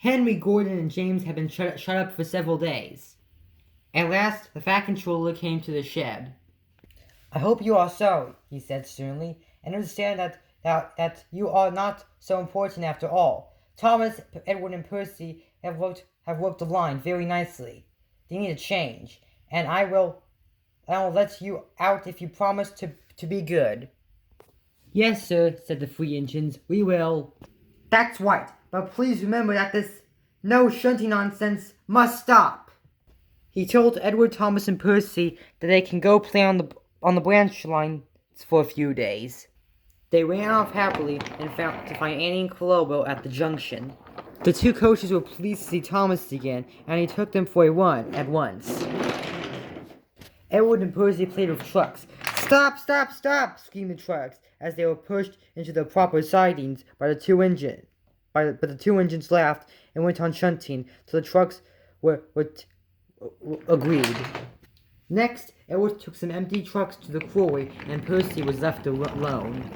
Henry, Gordon, and James had been shut up for several days. At last, the Fat Controller came to the shed. I hope you are sorry, he said sternly, and understand that you are not so important after all. Thomas, Edward, and Percy have worked the line very nicely. They need a change, and I will let you out if you promise to be good. Yes, sir, said the three engines. We will. That's right, but please remember that this no shunting nonsense must stop. He told Edward, Thomas, and Percy that they can go play on the branch lines for a few days. They ran off happily and found Annie and Colombo at the junction. The two coaches were pleased to see Thomas again, and he took them for a run at once. Edward and Percy played with trucks. Stop, stop, stop, screamed the trucks as they were pushed into their proper sidings by the two engines. But the two engines laughed and went on shunting till the trucks were agreed. Next, Edward took some empty trucks to the quarry, and Percy was left alone.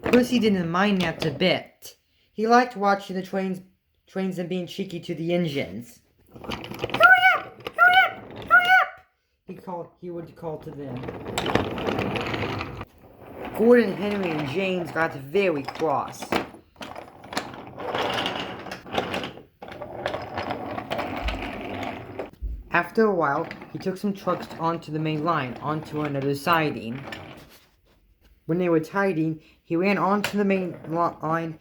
Percy didn't mind that a bit. He liked watching the trains and being cheeky to the engines. Hurry up! Hurry up! Hurry up! He would call to them. Gordon, Henry, and James got very cross. After a while, he took some trucks onto the main line, onto another siding. When they were tiding, he ran onto the main line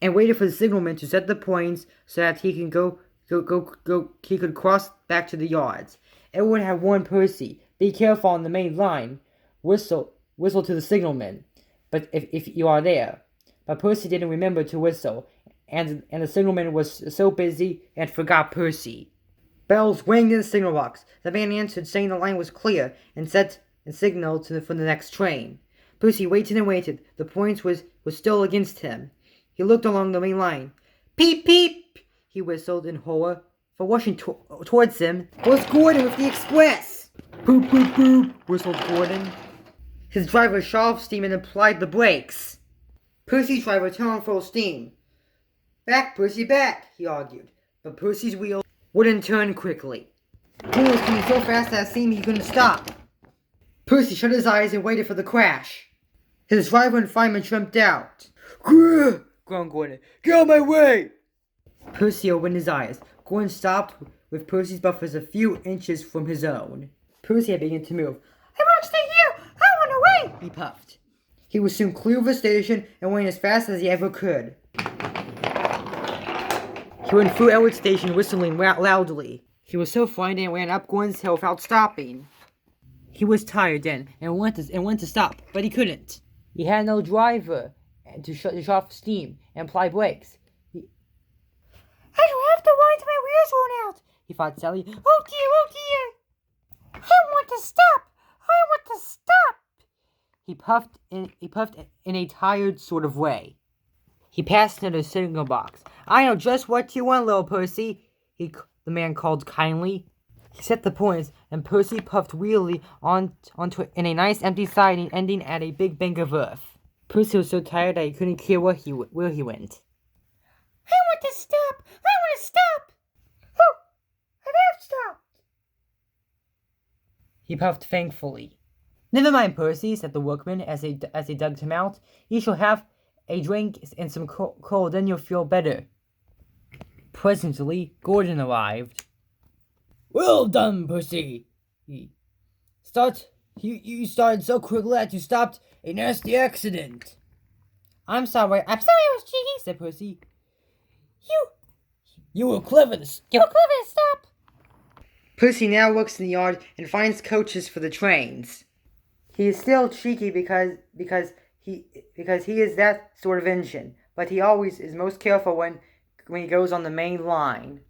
and waited for the signalman to set the points so that he could cross back to the yards. Everyone had warned Percy, be careful on the main line. Whistle to the signalman, but if you are there. But Percy didn't remember to whistle, and the signalman was so busy and forgot Percy. Bells rang in the signal box. The man answered, saying the line was clear, and signaled for the next train. Percy waited and waited. The points was still against him. He looked along the main line. Peep, peep! He whistled in horror, for rushing towards him was Gordon with the express. Poop, poop, poop, whistled Gordon. His driver shut off steam and applied the brakes. Percy's driver turned on full steam. Back, Percy, back, he argued. But Percy's wheel wouldn't turn quickly. Gordon was coming so fast that it seemed he couldn't stop. Percy shut his eyes and waited for the crash. His driver and fireman jumped out. Grrr! Groaned Gordon. Get out of my way! Percy opened his eyes. Gordon stopped with Percy's buffers a few inches from his own. Percy had begun to move. I won't stay here! I want away! He puffed. He was soon clear of the station and went as fast as he ever could. He went through Elwood Station whistling loudly. He was so frightened and ran up Gordon's hill without stopping. He was tired then and wanted to stop, but he couldn't. He had no driver to shut off steam and apply brakes. I don't have to wait till my wheels worn out, he thought Sally. Oh dear, I want to stop. I want to stop. He puffed in a tired sort of way. He passed another signal box. I know just what you want, little Percy, the man called kindly. He set the points, and Percy puffed wearily onto it in a nice empty siding ending at a big bank of earth. Percy was so tired that he couldn't care where he went. I want to stop! I want to stop! Oh, I have stopped! He puffed thankfully. Never mind, Percy, said the workman as they dug him out. You shall have a drink and some coal, then you'll feel better. Presently, Gordon arrived. Well done, Percy. You started so quickly that you stopped a nasty accident. I'm sorry I was cheeky, said Percy. You were clever to stop. Percy now looks in the yard and finds coaches for the trains. He is still cheeky because he is that sort of engine, but he always is most careful when he goes on the main line.